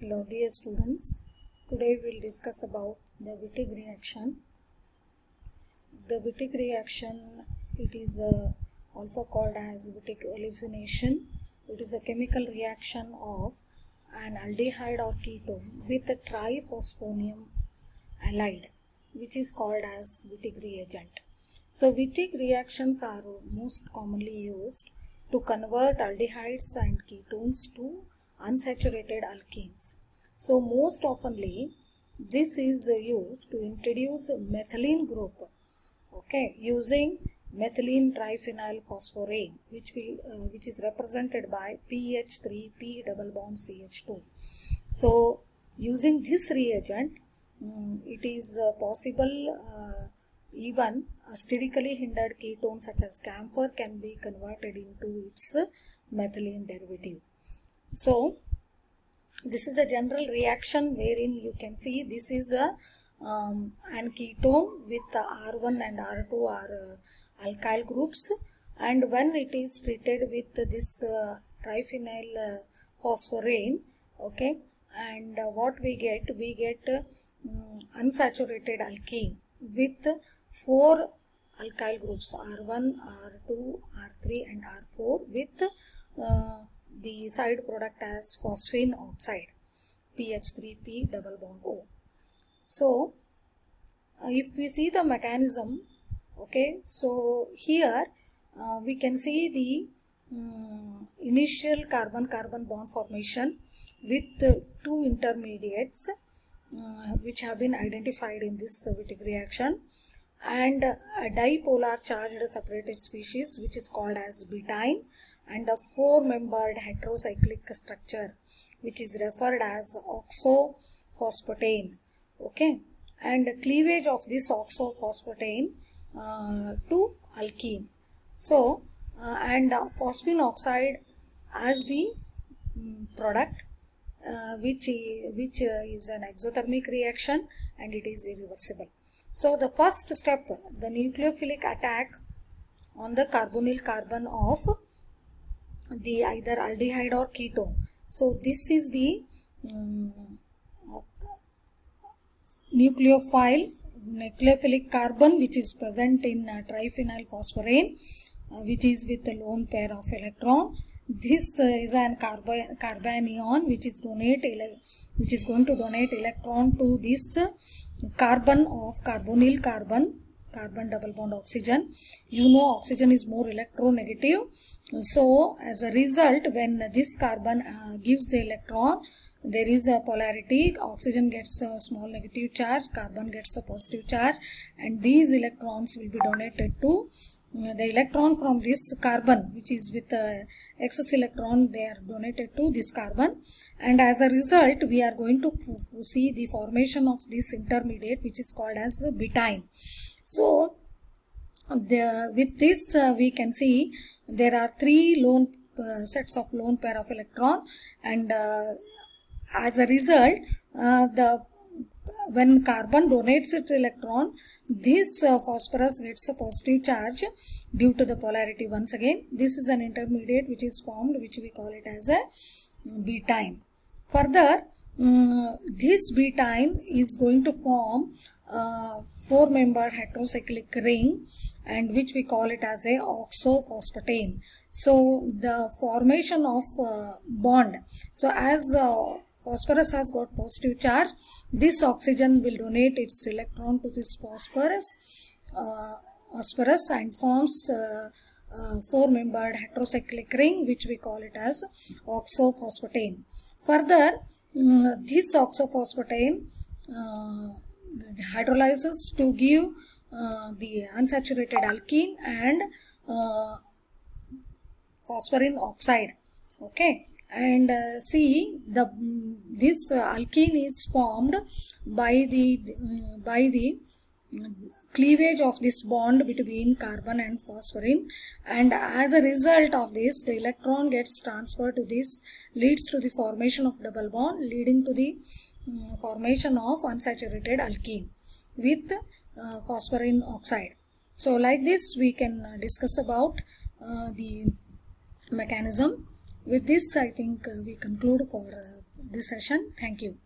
Hello dear students, today we will discuss about the Wittig reaction. The Wittig reaction, it is also called as Wittig olefination. It is a chemical reaction of an aldehyde or ketone with a triphosphonium alide, which is called as Wittig reagent. So Wittig reactions are most commonly used to convert aldehydes and ketones to unsaturated alkenes. So most oftenly this is used to introduce methylene group, using methylene triphenyl phosphorane, which is represented by PH3P double bond CH2. So using this reagent, it is possible even a sterically hindered ketone such as camphor can be converted into its methylene derivative. So this is a general reaction wherein you can see this is a an ketone with R1 and R2 are alkyl groups, and when it is treated with this triphenyl phosphorane, and what we get unsaturated alkene with 4 alkyl groups R1, R2, R3 and R4 with the side product as phosphine oxide PH3P double bond O. So if we see the mechanism, so here we can see the initial carbon-carbon bond formation with 2 intermediates which have been identified in this Wittig reaction, and a dipolar charged separated species which is called as butene, and a 4-membered heterocyclic structure which is referred as oxophosphatane, and cleavage of this oxophosphatane to alkene. So and phosphine oxide as the product which is an exothermic reaction, and it is irreversible. So the first step, the nucleophilic attack on the carbonyl carbon of the either aldehyde or ketone. So this is the nucleophilic carbon which is present in triphenyl phosphorane, which is with a lone pair of electron. This is an carbanion which is going to donate electron to this carbon of carbonyl carbon double bond oxygen. You know oxygen is more electronegative. So as a result, when this carbon gives the electron, there is a polarity. Oxygen gets a small negative charge, carbon gets a positive charge, and these electrons will be donated to the electron from this carbon which is with excess electron, they are donated to this carbon, and as a result we are going to see the formation of this intermediate which is called as butene. So with this we can see there are 3 sets of lone pair of electron, and as a result when carbon donates its electron, this phosphorus gets a positive charge due to the polarity. Once again, this is an intermediate which is formed, which we call it as a butene. Further, this butene is going to form a 4-membered heterocyclic ring, and which we call it as a oxophosphatane. So the formation of bond, so as phosphorus has got positive charge, this oxygen will donate its electron to this phosphorus and forms 4-membered heterocyclic ring which we call it as oxophosphatane. Further, this oxophosphatane hydrolyzes to give the unsaturated alkene and phosphorine oxide. And see this alkene is formed by the cleavage of this bond between carbon and phosphorine, and as a result of this the electron gets transferred to this, leads to the formation of double bond, leading to the formation of unsaturated alkene with phosphorine oxide. So like this we can discuss about the mechanism. With this, I think we conclude for this session. Thank you.